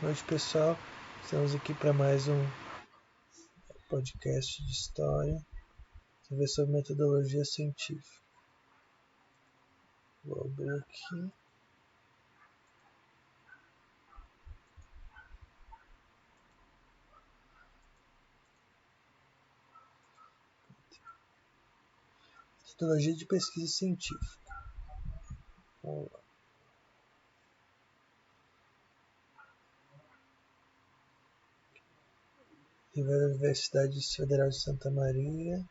Boa noite, pessoal. Estamos aqui para mais um podcast de história. Vamos ver sobre metodologia científica. Vou abrir aqui. Metodologia de pesquisa científica. Vamos lá. Livro da Universidade Federal de Santa Maria.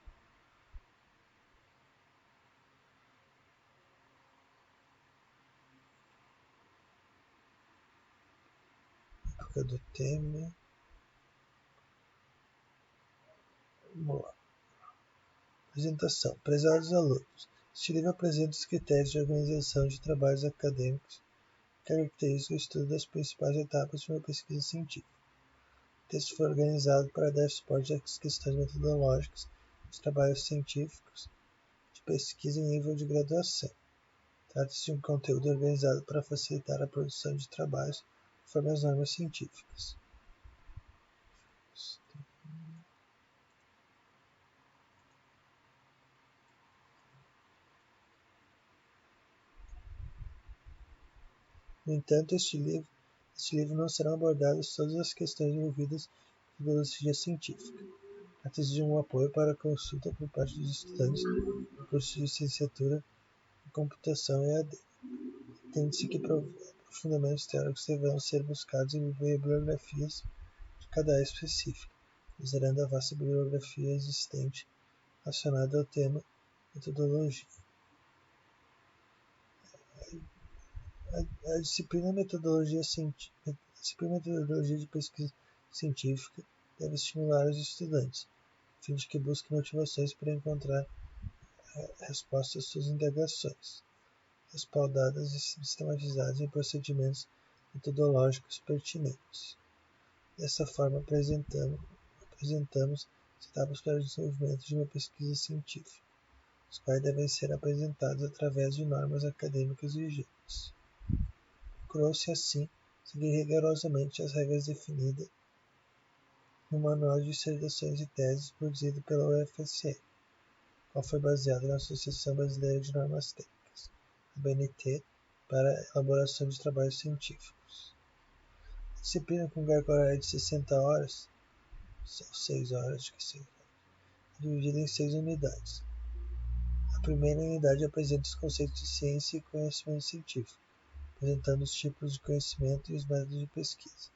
Época do Temer. Vamos lá. Apresentação. Prezados alunos, este livro apresenta os critérios de organização de trabalhos acadêmicos, caracteriza o estudo das principais etapas de uma pesquisa científica. O texto foi organizado para dar suporte às questões metodológicas dos trabalhos científicos de pesquisa em nível de graduação. Trata-se de um conteúdo organizado para facilitar a produção de trabalhos conforme as normas científicas. No entanto, este livro não serão abordadas todas as questões envolvidas na metodologia científica. Trata-se de um apoio para a consulta por parte dos estudantes do curso de licenciatura em computação EAD. Entende-se que aprofundamentos teóricos deverão ser buscados em bibliografias de cada área específica, considerando a vasta bibliografia existente relacionada ao tema metodologia. A disciplina metodologia de pesquisa científica deve estimular os estudantes, a fim de que busquem motivações para encontrar respostas às suas indagações, respaldadas e sistematizadas em procedimentos metodológicos pertinentes. Dessa forma, apresentamos as etapas para o desenvolvimento de uma pesquisa científica, os quais devem ser apresentados através de normas acadêmicas vigentes. Procurou-se, assim, seguir rigorosamente as regras definidas no Manual de Dissertações e Teses produzido pela UFSM, qual foi baseado na Associação Brasileira de Normas Técnicas, ABNT, para a elaboração de trabalhos científicos. A disciplina, com carga horária de 60 horas, são 6 horas, é dividida em 6 unidades. A primeira unidade apresenta os conceitos de ciência e conhecimento científico, apresentando os tipos de conhecimento e os métodos de pesquisa.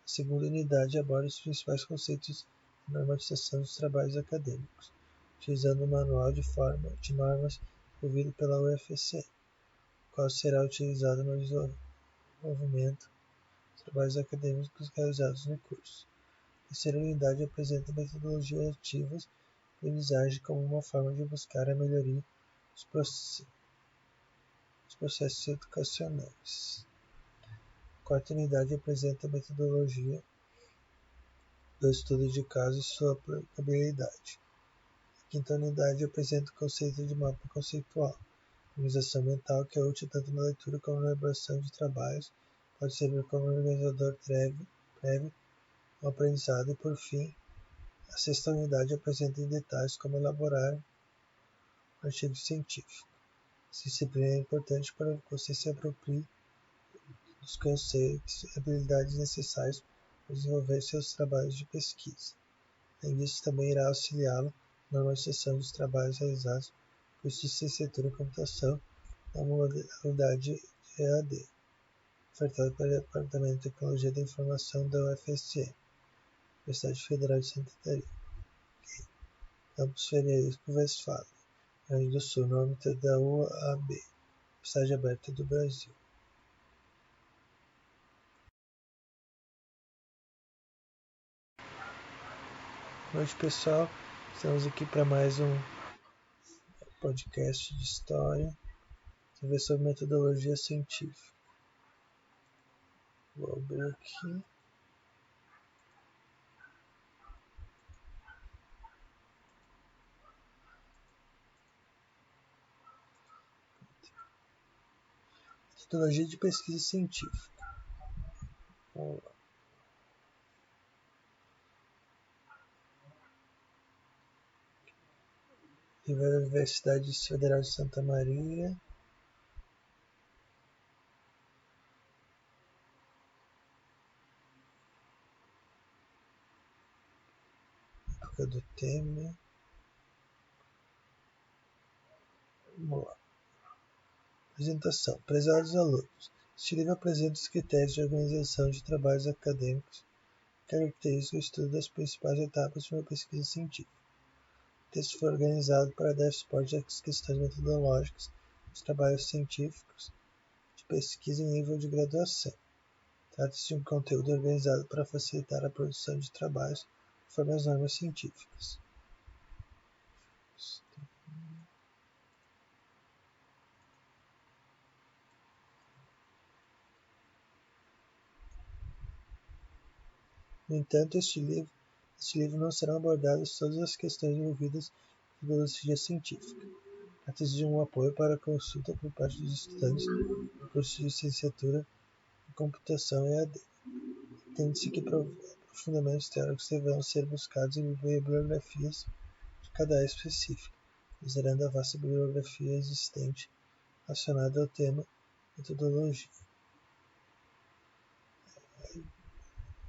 A segunda unidade aborda os principais conceitos de normatização dos trabalhos acadêmicos, utilizando o Manual de Normas desenvolvido pela UFSM, o qual será utilizado no desenvolvimento dos trabalhos acadêmicos realizados no curso. A terceira unidade apresenta metodologias ativas de aprendizagem como uma forma de buscar a melhoria dos processos educacionais. A quarta unidade apresenta a metodologia do estudo de caso e sua aplicabilidade. A quinta unidade apresenta o conceito de mapa conceitual, organização mental que é útil tanto na leitura como na elaboração de trabalhos, pode servir como organizador prévio ao aprendizado e, por fim, a sexta unidade apresenta em detalhes como elaborar um artigo científico. Essa disciplina é importante para que você se aproprie dos conceitos e habilidades necessários para desenvolver seus trabalhos de pesquisa. Além disso, também irá auxiliá-lo na normalização dos trabalhos realizados no curso de licenciatura em computação na modalidade de EAD, ofertado pelo Departamento de Tecnologia da Informação da UFSM, Universidade Federal de Santa Catarina, Campus Frederico Westphalen, Rio Grande do Sul, no âmbito da UAB, Universidade Aberta do Brasil. Boa noite, pessoal. Estamos aqui para mais um podcast de história. Vamos ver sobre metodologia científica. Vou abrir aqui. Metodologia de pesquisa científica. Vamos lá. Universidade Federal de Santa Maria. Época do Temer. Vamos lá. Apresentação. Prezados alunos, este livro apresenta os critérios de organização de trabalhos acadêmicos que caracterizam o estudo das principais etapas de uma pesquisa científica. O texto foi organizado para dar suporte às questões metodológicas dos trabalhos científicos de pesquisa em nível de graduação. Trata-se de um conteúdo organizado para facilitar a produção de trabalhos conforme as normas científicas. No entanto, este livro não serão abordadas todas as questões envolvidas na metodologia científica. Trata-se de um apoio para a consulta por parte dos estudantes do curso de licenciatura em computação EAD. Entende-se que aprofundamentos teóricos deverão ser buscados em bibliografias de cada área específica, considerando a vasta bibliografia existente relacionada ao tema metodologia.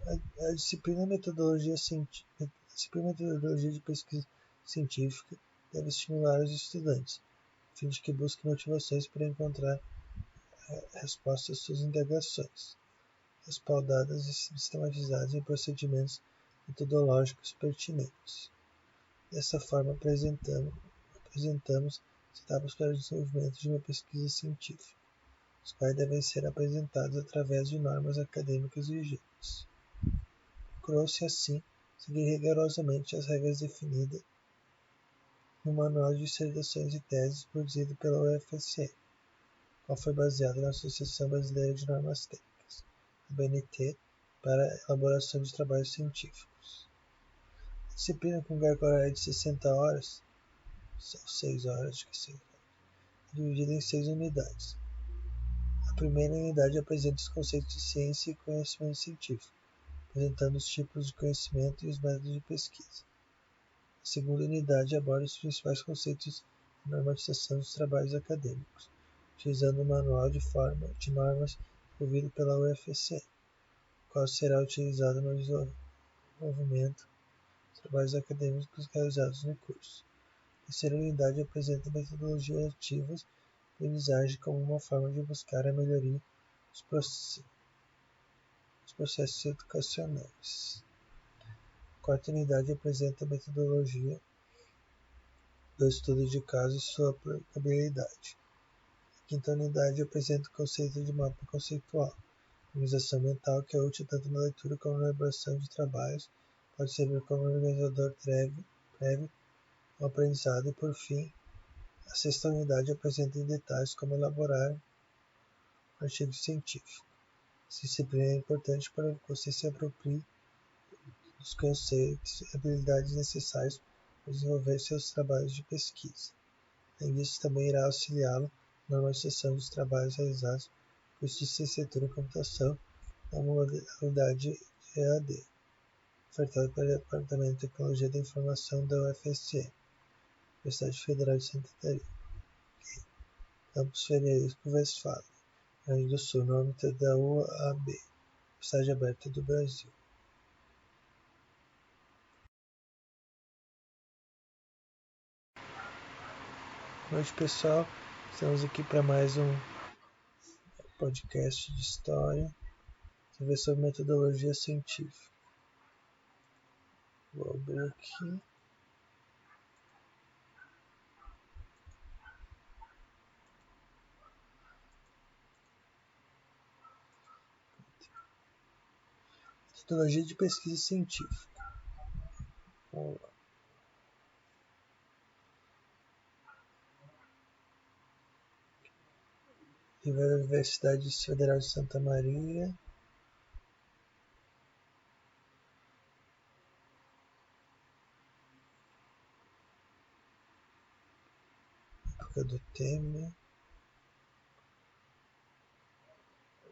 A disciplina Metodologia de Pesquisa Científica deve estimular os estudantes, a fim de que busquem motivações para encontrar respostas às suas indagações, respaldadas e sistematizadas em procedimentos metodológicos pertinentes. Dessa forma, apresentamos as etapas para o desenvolvimento de uma pesquisa científica, os quais devem ser apresentados através de normas acadêmicas vigentes. Procurou-se, assim, seguir rigorosamente as regras definidas no Manual de Dissertações e Teses produzido pela UFSM, qual foi baseado na Associação Brasileira de Normas Técnicas, ABNT, para a elaboração de trabalhos científicos. A disciplina com carga horária de 60 horas, são 6 horas, é dividida em 6 unidades. A primeira unidade apresenta os conceitos de ciência e conhecimento científico, apresentando os tipos de conhecimento e os métodos de pesquisa. A segunda unidade aborda os principais conceitos de normatização dos trabalhos acadêmicos, utilizando o Manual de Normas desenvolvido pela UFSM, o qual será utilizado no desenvolvimento dos trabalhos acadêmicos realizados no curso. A terceira unidade apresenta metodologias ativas de aprendizagem como uma forma de buscar a melhoria dos processos educacionais. A quarta unidade apresenta a metodologia do estudo de caso e sua aplicabilidade. A quinta unidade apresenta o conceito de mapa conceitual, organização mental que é útil tanto na leitura como na elaboração de trabalhos, pode servir como organizador prévio ao aprendizado e, por fim, a sexta unidade apresenta em detalhes como elaborar um artigo científico. Essa disciplina é importante para que você se aproprie dos conceitos e habilidades necessários para desenvolver seus trabalhos de pesquisa. Além disso, também irá auxiliá-lo na normalização dos trabalhos realizados no curso de licenciatura em computação na modalidade de EAD, ofertado pelo Departamento de Tecnologia da Informação da UFSM, Universidade Federal de Santa Catarina, Campus Frederico Westphalen, Rio Grande do Sul, no âmbito da UAB, Universidade Aberta do Brasil. Boa noite, pessoal. Estamos aqui para mais um podcast de história. Vamos ver sobre metodologia científica. Vou abrir aqui. Metodologia de pesquisa científica. Vamos lá. Livro da Universidade Federal de Santa Maria. Época do Temer.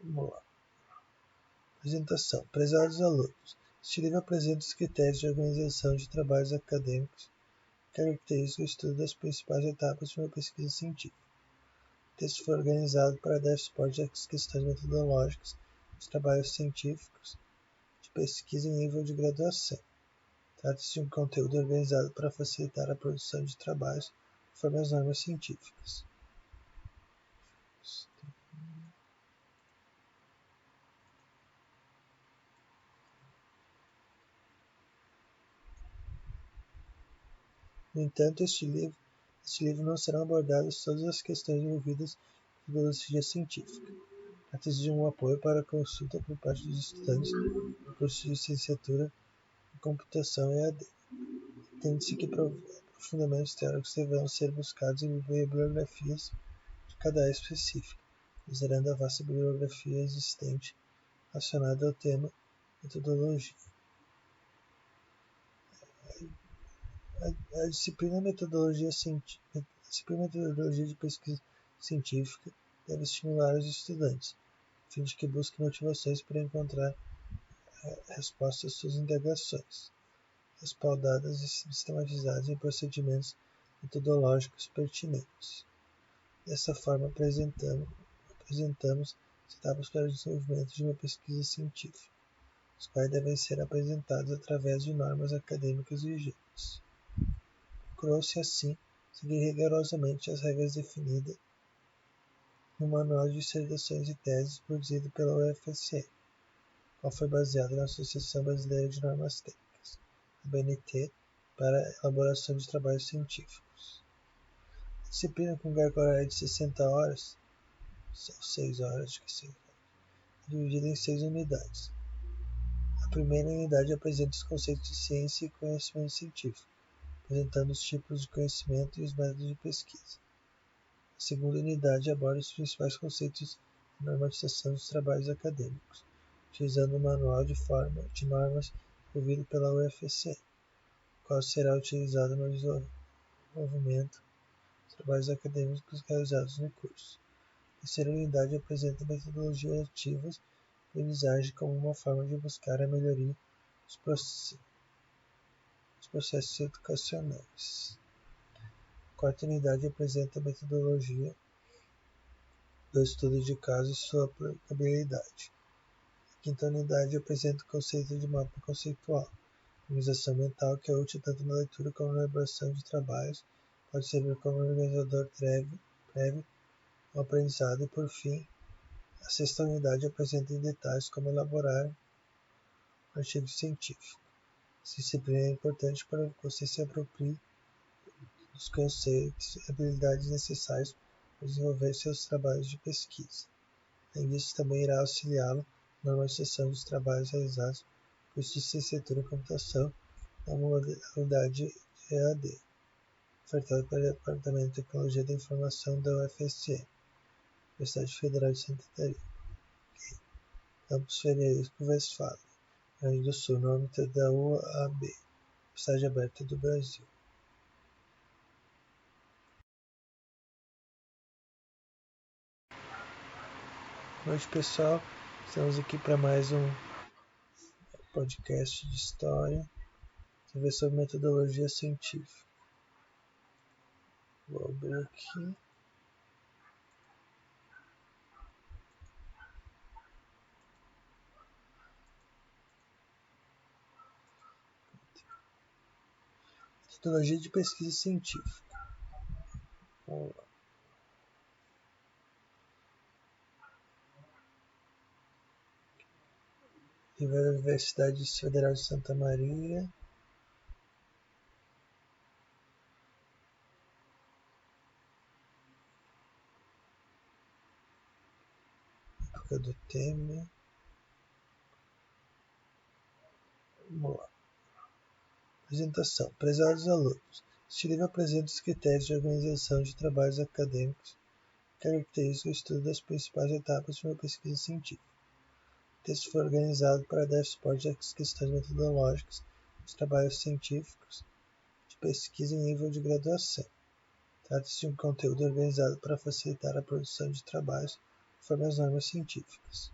Vamos lá. Apresentação. Prezados alunos, este livro apresenta os critérios de organização de trabalhos acadêmicos que caracterizam o estudo das principais etapas de uma pesquisa científica. O texto foi organizado para dar suporte às questões metodológicas dos trabalhos científicos de pesquisa em nível de graduação. Trata-se de um conteúdo organizado para facilitar a produção de trabalhos conforme as normas científicas. No entanto, este livro não serão abordadas todas as questões envolvidas na metodologia científica. Trata-se de um apoio para a consulta por parte dos estudantes do curso de licenciatura em computação EAD. Entende-se que aprofundamentos teóricos deverão ser buscados em bibliografias de cada área específica, considerando a vasta bibliografia existente relacionada ao tema metodologia. A disciplina Metodologia de Pesquisa Científica deve estimular os estudantes, a fim de que busquem motivações para encontrar respostas às suas indagações, respaldadas e sistematizadas em procedimentos metodológicos pertinentes. Dessa forma, apresentamos as etapas para o desenvolvimento de uma pesquisa científica, os quais devem ser apresentados através de normas acadêmicas vigentes. Procurou-se, assim, seguir rigorosamente as regras definidas no Manual de Dissertações e Teses produzido pela UFSM, qual foi baseado na Associação Brasileira de Normas Técnicas, ABNT, para a elaboração de trabalhos científicos. A disciplina com carga horária de 60 horas, são 6 horas, dividida em 6 unidades. A primeira unidade apresenta os conceitos de ciência e conhecimento científico, apresentando os tipos de conhecimento e os métodos de pesquisa. A segunda unidade aborda os principais conceitos de normatização dos trabalhos acadêmicos, utilizando o Manual de Normas desenvolvido pela UFSM, o qual será utilizado no desenvolvimento dos trabalhos acadêmicos realizados no curso. A terceira unidade apresenta metodologias ativas de aprendizagem como uma forma de buscar a melhoria dos processos educacionais. A quarta unidade apresenta a metodologia do estudo de caso e sua aplicabilidade. A quinta unidade apresenta o conceito de mapa conceitual, organização mental que é útil tanto na leitura como na elaboração de trabalhos, pode servir como organizador prévio ao aprendizado e, por fim, a sexta unidade apresenta em detalhes como elaborar um artigo científico. Essa disciplina é importante para que você se aproprie dos conceitos e habilidades necessários para desenvolver seus trabalhos de pesquisa. Além disso, também irá auxiliá-lo na normalização dos trabalhos realizados no curso de licenciatura em computação na modalidade de EAD, ofertado pelo Departamento de Tecnologia da Informação da UFSM, Universidade Federal de Santa Catarina, Campus Frederico Westphalen, Rio Grande do Sul, no âmbito da UAB, Universidade Aberta do Brasil. Boa noite, pessoal. Estamos aqui para mais um podcast de história. Vamos ver sobre metodologia científica. Vou abrir aqui. Metodologia de pesquisa científica. Vamos lá. Livro da Universidade Federal de Santa Maria. Época do Temer. Vamos lá. Apresentação. Prezados alunos, este livro apresenta os critérios de organização de trabalhos acadêmicos que caracterizam o estudo das principais etapas de uma pesquisa científica. O texto foi organizado para dar suporte às questões metodológicas dos trabalhos científicos de pesquisa em nível de graduação. Trata-se de um conteúdo organizado para facilitar a produção de trabalhos conforme as normas científicas.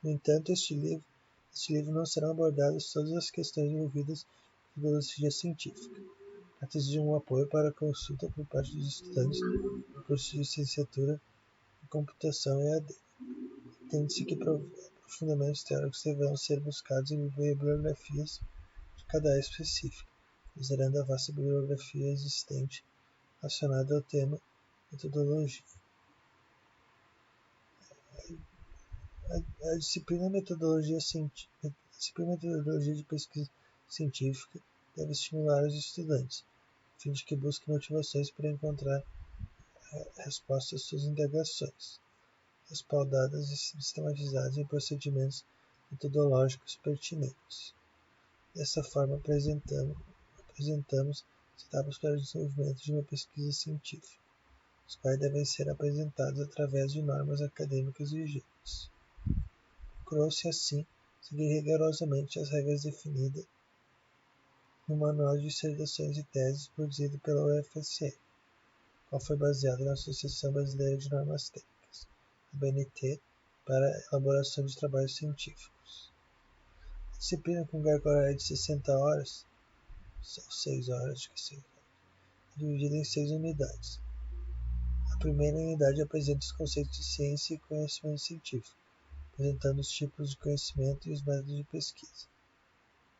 No entanto, este livro não serão abordadas todas as questões envolvidas em metodologia científica. Trata-se de um apoio para a consulta por parte dos estudantes do curso de licenciatura em computação EAD. Entende-se que aprofundamentos teóricos deverão ser buscados em bibliografias de cada área específica, considerando a vasta bibliografia existente relacionada ao tema metodologia. A disciplina metodologia de pesquisa científica deve estimular os estudantes, a fim de que busquem motivações para encontrar respostas às suas indagações, respaldadas e sistematizadas em procedimentos metodológicos pertinentes. Dessa forma, apresentamos as etapas para o desenvolvimento de uma pesquisa científica, os quais devem ser apresentados através de normas acadêmicas vigentes. Procurou-se, assim, seguir rigorosamente as regras definidas no Manual de Dissertações e Teses produzido pela UFSM, qual foi baseado na Associação Brasileira de Normas Técnicas, ABNT, para a elaboração de trabalhos científicos. A disciplina, com carga horária de 60 horas, são 6 horas, é dividida em 6 unidades. A primeira unidade apresenta os conceitos de ciência e conhecimento científico, apresentando os tipos de conhecimento e os métodos de pesquisa.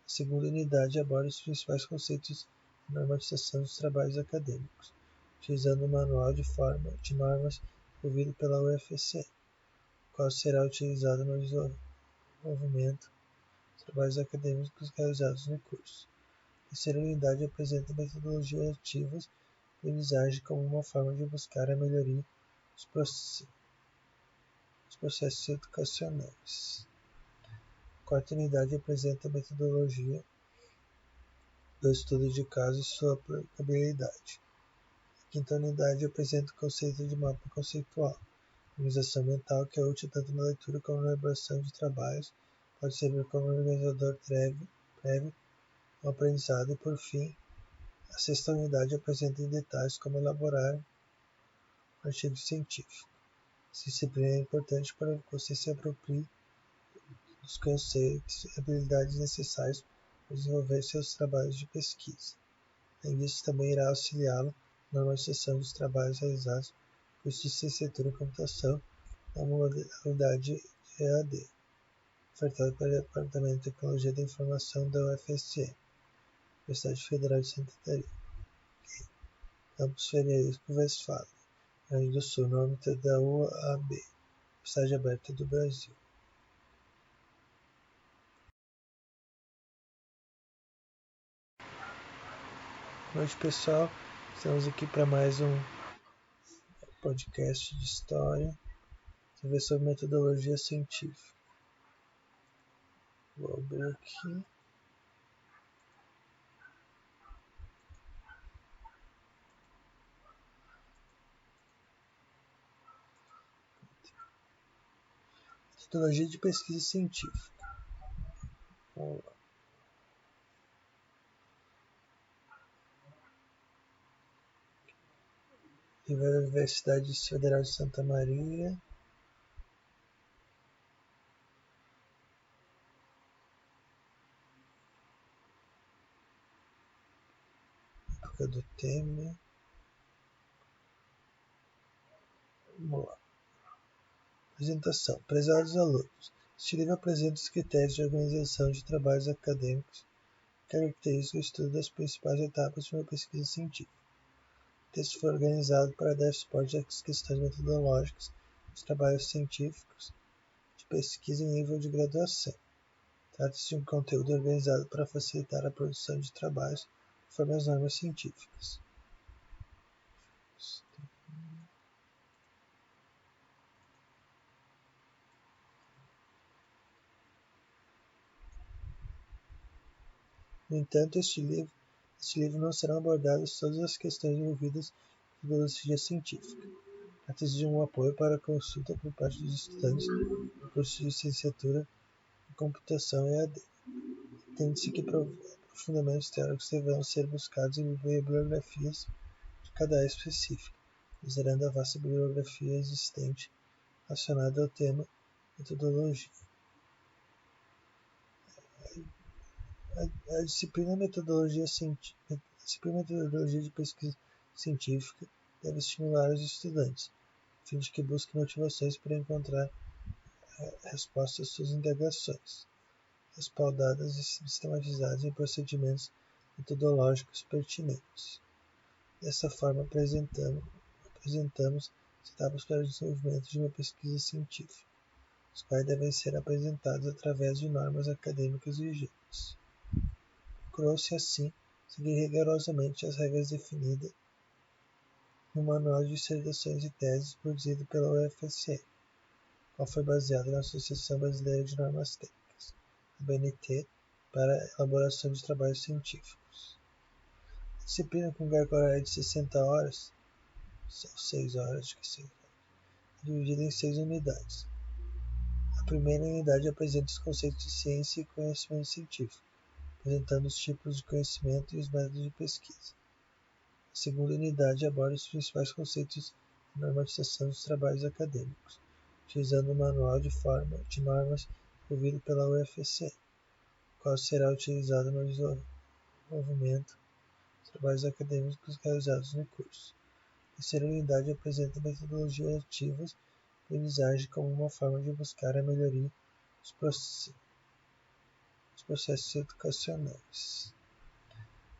A segunda unidade aborda os principais conceitos de normatização dos trabalhos acadêmicos, utilizando o Manual de Normas desenvolvido pela UFSM, o qual será utilizado no desenvolvimento dos trabalhos acadêmicos realizados no curso. A terceira unidade apresenta metodologias ativas de aprendizagem como uma forma de buscar a melhoria dos processos educacionais. A quarta unidade apresenta a metodologia do estudo de caso e sua aplicabilidade. A quinta unidade apresenta o conceito de mapa conceitual, organização mental, que é útil tanto na leitura como na elaboração de trabalhos, pode servir como organizador prévio ao aprendizado e, por fim, a sexta unidade apresenta em detalhes como elaborar um artigo científico. Essa disciplina é importante para que você se aproprie dos conceitos e habilidades necessários para desenvolver seus trabalhos de pesquisa. Além disso, também irá auxiliá-lo na normalização dos trabalhos realizados no curso de licenciatura em computação na modalidade de EAD, ofertado pelo Departamento de Tecnologia da Informação da UFSM, Universidade Federal de Santa Catarina, Campus Frederico Westphalen, Rio Grande do Sul, no âmbito da UAB, Universidade Aberta do Brasil. Boa noite, pessoal. Estamos aqui para mais um podcast de história. Vamos ver sobre metodologia científica. Vou abrir aqui. Metodologia de pesquisa científica. Vamos lá. Livro da Universidade Federal de Santa Maria. Época do Temer. Vamos lá. Apresentação. Prezados alunos, este livro apresenta os critérios de organização de trabalhos acadêmicos que caracterizam o estudo das principais etapas de uma pesquisa científica. O texto foi organizado para dar suporte às questões metodológicas dos trabalhos científicos de pesquisa em nível de graduação. Trata-se de um conteúdo organizado para facilitar a produção de trabalhos conforme as normas científicas. No entanto, este livro não serão abordadas todas as questões envolvidas em metodologia científica. Trata-se de um apoio para a consulta por parte dos estudantes do curso de licenciatura em computação EAD. Entende-se que aprofundamentos teóricos deverão ser buscados em bibliografias de cada área específica, considerando a vasta bibliografia existente relacionada ao tema metodologia. A disciplina Metodologia de Pesquisa Científica deve estimular os estudantes, a fim de que busquem motivações para encontrar respostas às suas indagações, respaldadas e sistematizadas em procedimentos metodológicos pertinentes. Dessa forma, apresentamos as etapas para o desenvolvimento de uma pesquisa científica, os quais devem ser apresentados através de normas acadêmicas vigentes. Procurou-se, assim, seguir rigorosamente as regras definidas no Manual de Dissertações e Teses produzido pela UFSM, qual foi baseado na Associação Brasileira de Normas Técnicas, ABNT, para a elaboração de trabalhos científicos. A disciplina com carga horária de 60 horas, são 6 horas, é dividida em 6 unidades. A primeira unidade apresenta os conceitos de ciência e conhecimento científico, apresentando os tipos de conhecimento e os métodos de pesquisa. A segunda unidade aborda os principais conceitos de normatização dos trabalhos acadêmicos, utilizando o Manual de Normas desenvolvido pela UFSM, o qual será utilizado no desenvolvimento dos trabalhos acadêmicos realizados no curso. A terceira unidade apresenta metodologias ativas de aprendizagem como uma forma de buscar a melhoria dos processos educacionais.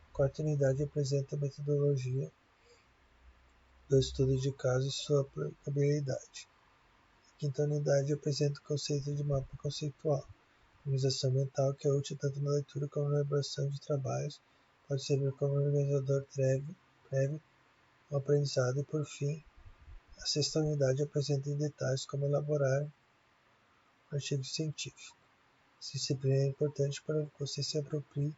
A quarta unidade apresenta a metodologia do estudo de caso e sua aplicabilidade. A quinta unidade apresenta o conceito de mapa conceitual, organização mental que é útil tanto na leitura como na elaboração de trabalhos, pode servir como organizador prévio ao aprendizado e, por fim, a sexta unidade apresenta em detalhes como elaborar um artigo científico. Essa disciplina é importante para que você se aproprie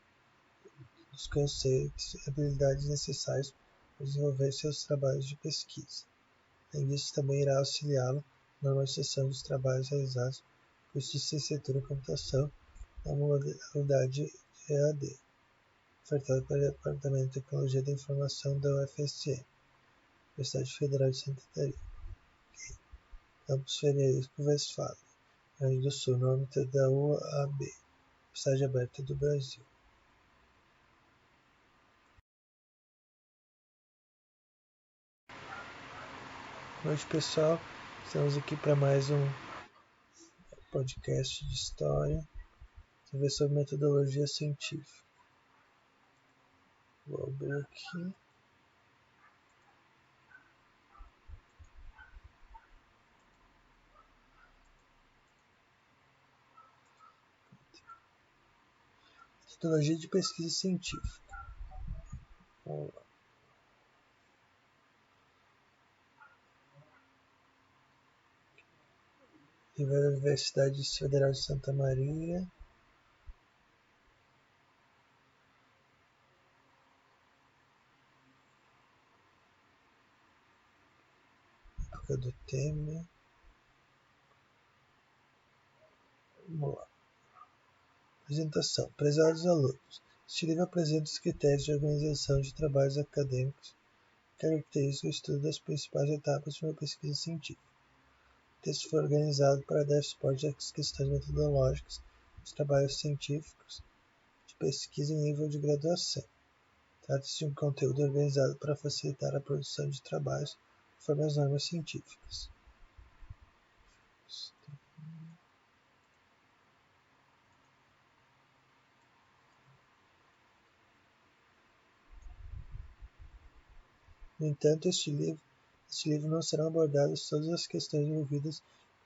dos conceitos e habilidades necessários para desenvolver seus trabalhos de pesquisa. Além disso, também irá auxiliá-lo na normalização dos trabalhos realizados no curso de Licenciatura em Computação na modalidade de EAD, ofertado pelo Departamento de Tecnologia da Informação da UFSM, Universidade Federal de Santa Catarina, Campus Frederico Westphalen, Rio Grande do Sul, no âmbito da UAB, Universidade Aberta do Brasil. Boa noite, pessoal. Estamos aqui para mais um podcast de história sobre metodologia científica. Vou abrir aqui. Metodologia de pesquisa científica. Vamos lá. Livro da Universidade Federal de Santa Maria. Época do Temer. Vamos lá. Apresentação. Prezados alunos, este livro apresenta os critérios de organização de trabalhos acadêmicos que caracterizam o estudo das principais etapas de uma pesquisa científica. O texto foi organizado para dar suporte às questões metodológicas dos trabalhos científicos de pesquisa em nível de graduação. Trata-se de um conteúdo organizado para facilitar a produção de trabalhos conforme as normas científicas. No entanto, este livro não serão abordadas todas as questões envolvidas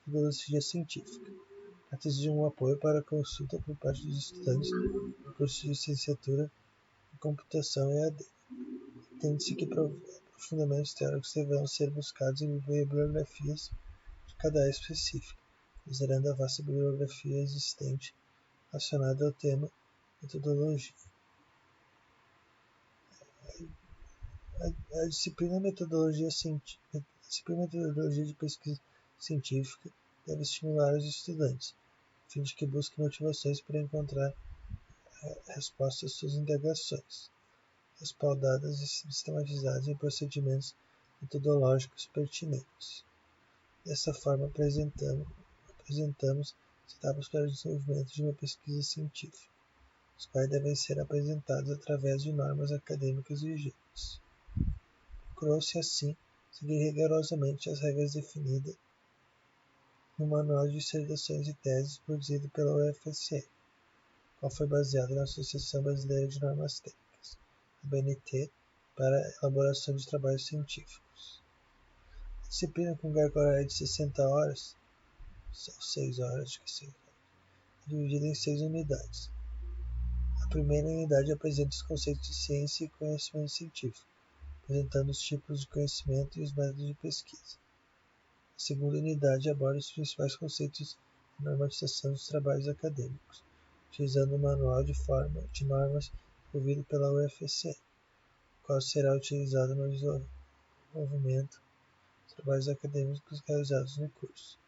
na metodologia científica. Trata-se de um apoio para a consulta por parte dos estudantes do curso de licenciatura em computação EAD. Entende-se que aprofundamentos teóricos deverão ser buscados em bibliografias de cada área específica, considerando a vasta bibliografia existente relacionada ao tema metodologia. A disciplina Metodologia de Pesquisa Científica deve estimular os estudantes, a fim de que busquem motivações para encontrar respostas às suas indagações, respaldadas e sistematizadas em procedimentos metodológicos pertinentes. Dessa forma, apresentamos as etapas para o desenvolvimento de uma pesquisa científica, os quais devem ser apresentados através de normas acadêmicas vigentes. Procurou-se, assim, seguir rigorosamente as regras definidas no Manual de Dissertações e Teses produzido pela UFSM, qual foi baseado na Associação Brasileira de Normas Técnicas, ABNT, para a elaboração de trabalhos científicos. A disciplina com carga horária de 60 horas, são 6 horas, dividida em 6 unidades. A primeira unidade apresenta os conceitos de ciência e conhecimento científico, apresentando os tipos de conhecimento e os métodos de pesquisa. A segunda unidade aborda os principais conceitos de normatização dos trabalhos acadêmicos, utilizando o Manual de Normas desenvolvido pela UFSM, o qual será utilizado no desenvolvimento dos trabalhos acadêmicos realizados no curso.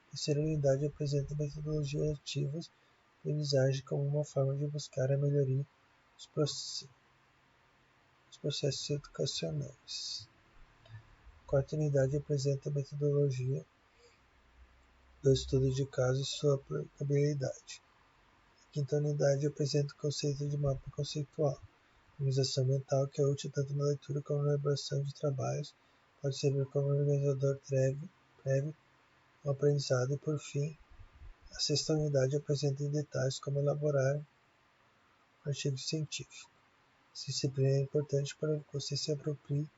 A terceira unidade apresenta metodologias ativas de aprendizagem como uma forma de buscar a melhoria dos processos educacionais. A quarta unidade apresenta a metodologia do estudo de caso e sua aplicabilidade. A quinta unidade apresenta o conceito de mapa conceitual, organização mental, que é útil tanto na leitura como na elaboração de trabalhos, pode servir como organizador prévio ao aprendizado e, por fim, a sexta unidade apresenta em detalhes como elaborar um artigo científico. Essa disciplina é importante para que você se aproprie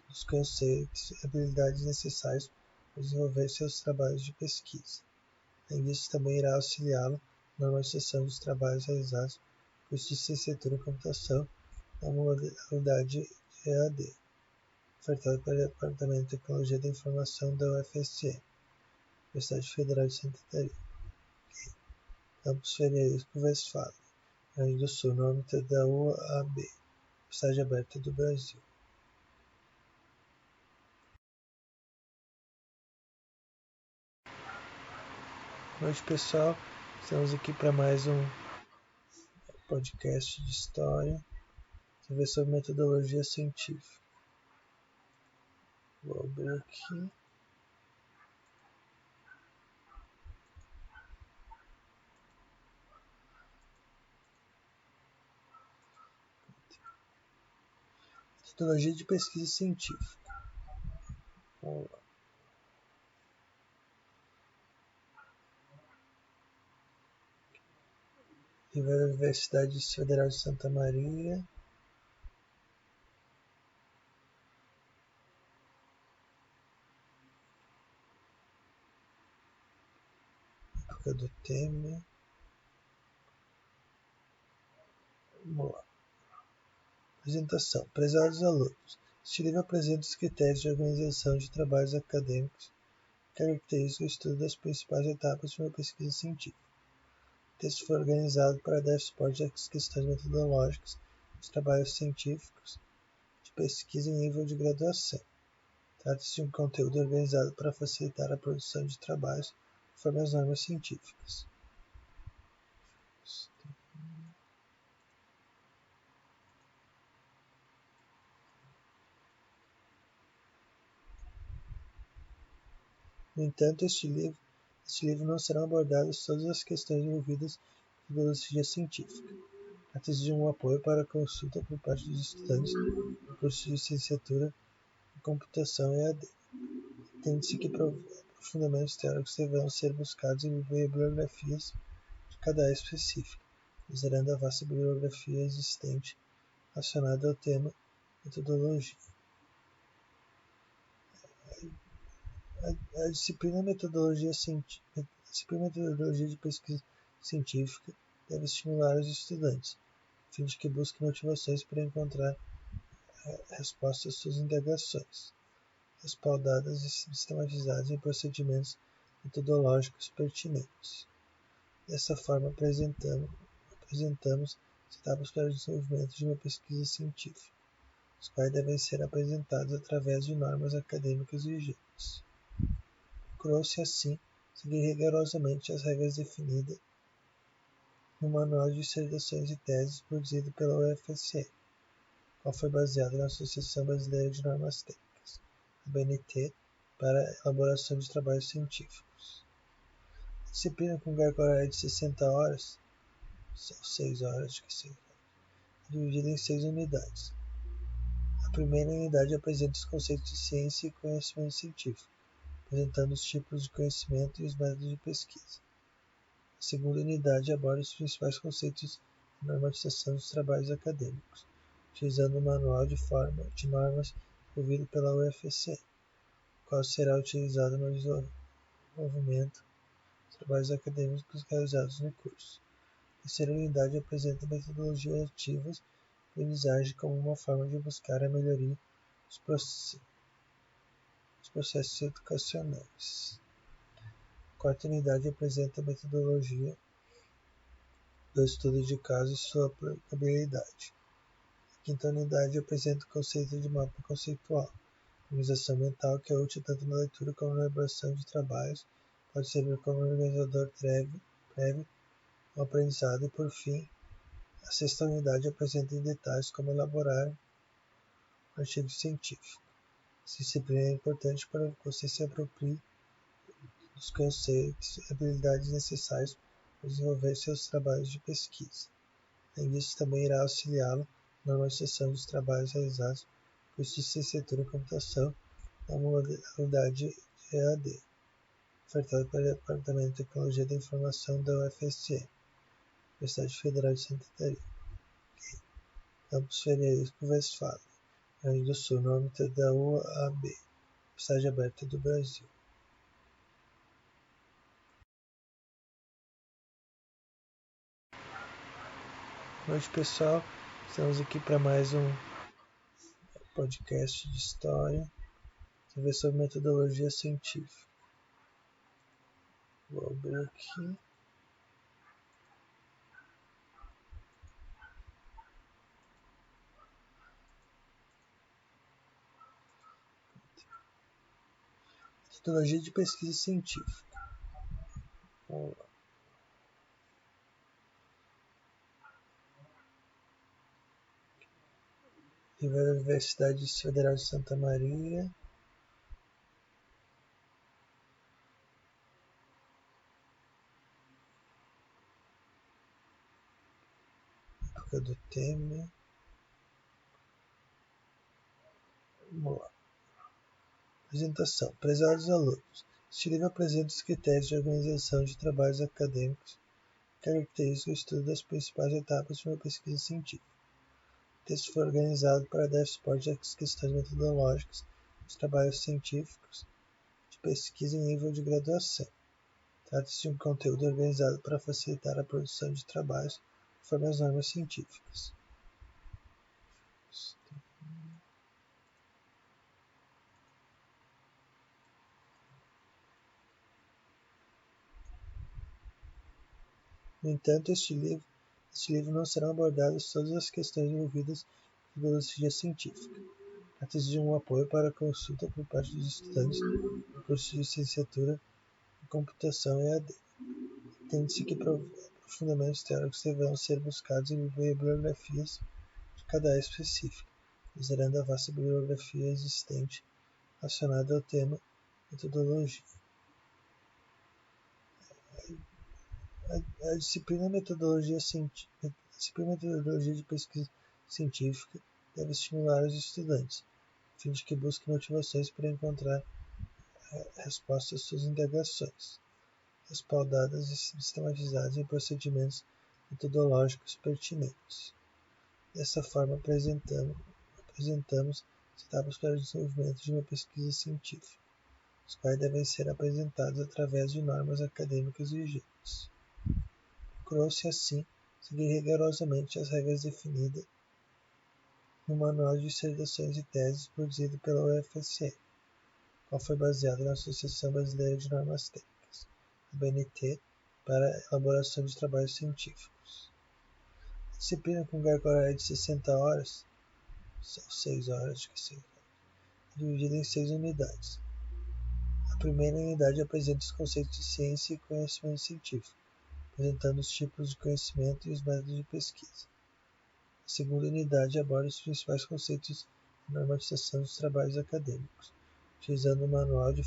dos conceitos e habilidades necessários para desenvolver seus trabalhos de pesquisa. Além disso, também irá auxiliá-lo na normalização dos trabalhos realizados no curso de Licenciatura em Computação na modalidade de EAD, ofertado pelo Departamento de Tecnologia da Informação da UFSM, Universidade Federal de Santa Catarina, Campus Frederico Westphalen, Rio Grande do Sul, no âmbito da UAB, Universidade Aberta do Brasil. Boa noite, pessoal. Estamos aqui para mais um podcast de história. Vamos ver sobre metodologia científica. Vou abrir aqui. Metodologia de pesquisa científica. Vamos lá. Livro da Universidade Federal de Santa Maria. Época do Temer. Vamos lá. Apresentação. Prezados alunos, este livro apresenta os critérios de organização de trabalhos acadêmicos que caracterizam o estudo das principais etapas de uma pesquisa científica. O texto foi organizado para dar suporte às questões metodológicas dos trabalhos científicos de pesquisa em nível de graduação. Trata-se de um conteúdo organizado para facilitar a produção de trabalhos conforme as normas científicas. No entanto, este livro não serão abordadas todas as questões envolvidas em metodologia científica. Trata-se de um apoio para a consulta por parte dos estudantes do curso de licenciatura em computação EAD. Entende-se que aprofundamentos teóricos deverão ser buscados em bibliografias de cada área específica, considerando a vasta bibliografia existente relacionada ao tema metodologia. A disciplina Metodologia de Pesquisa Científica deve estimular os estudantes, a fim de que busquem motivações para encontrar respostas às suas indagações, respaldadas e sistematizadas em procedimentos metodológicos pertinentes. Dessa forma, apresentamos as etapas para o desenvolvimento de uma pesquisa científica, os quais devem ser apresentados através de normas acadêmicas vigentes. Procurou-se, assim, seguir rigorosamente as regras definidas no Manual de Dissertações e Teses produzido pela UFSM, qual foi baseado na Associação Brasileira de Normas Técnicas, ABNT, para a elaboração de trabalhos científicos. A disciplina com carga horária de 60 horas, São 6 horas, dividida em 6 unidades. A primeira unidade apresenta os conceitos de ciência e conhecimento científico, apresentando os tipos de conhecimento e os métodos de pesquisa. A segunda unidade aborda os principais conceitos de normatização dos trabalhos acadêmicos, utilizando o Manual de Normas desenvolvido pela UFC, o qual será utilizado no desenvolvimento dos trabalhos acadêmicos realizados no curso. A terceira unidade apresenta metodologias ativas de aprendizagem como uma forma de buscar a melhoria dos processos educacionais. A quarta unidade apresenta a metodologia do estudo de caso e sua aplicabilidade. A quinta unidade apresenta o conceito de mapa conceitual, organização mental, que é útil tanto na leitura como na elaboração de trabalhos, pode servir como organizador prévio ao aprendizado e, por fim, a sexta unidade apresenta em detalhes como elaborar um artigo científico. Essa disciplina é importante para que você se aproprie dos conceitos e habilidades necessários para desenvolver seus trabalhos de pesquisa. Além disso, também irá auxiliá-lo na normalização dos trabalhos realizados no curso de Licenciatura em Computação na modalidade de EAD, ofertado pelo Departamento de Tecnologia da Informação da UFSM, Universidade Federal de Santa Catarina, Campus Frederico Westphalen, Rio Grande do Sul, no âmbito da UAB, Universidade Aberta do Brasil. Boa noite, pessoal. Estamos aqui para mais um podcast de história. Vamos ver sobre metodologia científica. Vou abrir aqui. Metodologia de pesquisa científica. Vamos lá. Livro da Universidade Federal de Santa Maria. Época do Temer. Vamos lá. Apresentação. Prezados alunos, este livro apresenta os critérios de organização de trabalhos acadêmicos que caracterizam o estudo das principais etapas de uma pesquisa científica. O texto foi organizado para dar suporte às questões metodológicas dos trabalhos científicos de pesquisa em nível de graduação. Trata-se de um conteúdo organizado para facilitar a produção de trabalhos conforme as normas científicas. No entanto, este livro não serão abordadas todas as questões envolvidas na metodologia científica. Trata-se de um apoio para a consulta por parte dos estudantes do curso de licenciatura em computação EAD. Entende-se que aprofundamentos teóricos deverão ser buscados em bibliografias de cada área específica, considerando a vasta bibliografia existente relacionada ao tema metodologia. A disciplina Metodologia de Pesquisa Científica deve estimular os estudantes, a fim de que busquem motivações para encontrar respostas às suas indagações, respaldadas e sistematizadas em procedimentos metodológicos pertinentes. Dessa forma, apresentamos as etapas para o desenvolvimento de uma pesquisa científica, os quais devem ser apresentados através de normas acadêmicas vigentes. Procurou-se, assim, seguir rigorosamente as regras definidas no Manual de Dissertações e Teses produzido pela UFSM, qual foi baseado na Associação Brasileira de Normas Técnicas, ABNT, para a elaboração de trabalhos científicos. A disciplina com carga horária de 60 horas, são 6 horas, dividida em 6 unidades. A primeira unidade apresenta os conceitos de ciência e conhecimento científico, apresentando os tipos de conhecimento e os métodos de pesquisa. A segunda unidade aborda os principais conceitos de normatização dos trabalhos acadêmicos, utilizando o Manual de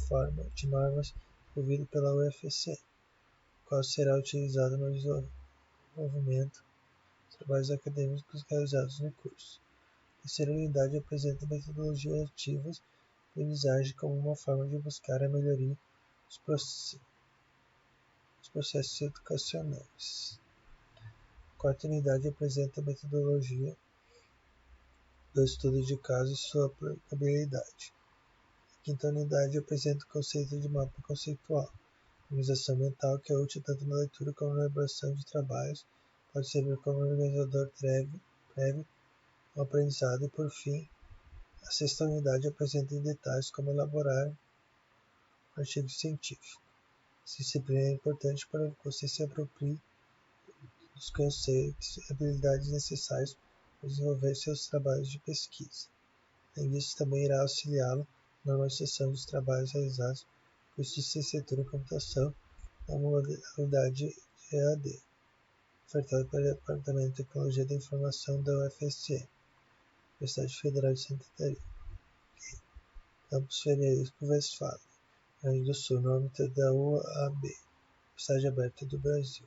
Normas desenvolvido pela UFC, o qual será utilizado no desenvolvimento dos trabalhos acadêmicos realizados no curso. A terceira unidade apresenta metodologias ativas de aprendizagem como uma forma de buscar a melhoria dos processos educacionais. A quarta unidade apresenta a metodologia do estudo de caso e sua aplicabilidade. A quinta unidade apresenta o conceito de mapa conceitual, organização mental que é útil tanto na leitura como na elaboração de trabalhos, pode servir como organizador prévio ao aprendizado e, por fim, a sexta unidade apresenta em detalhes como elaborar um artigo científico. Essa disciplina é importante para que você se aproprie dos conceitos e habilidades necessários para desenvolver seus trabalhos de pesquisa. Além disso, também irá auxiliá-lo na normalização dos trabalhos realizados no curso de Licenciatura em Computação na modalidade de EAD, ofertado pelo Departamento de Tecnologia da Informação da UFSM, Universidade Federal de Santa Catarina, Campus Frederico Westphalen, Rio Grande do Sul, no âmbito da UAB, Universidade Aberta do Brasil.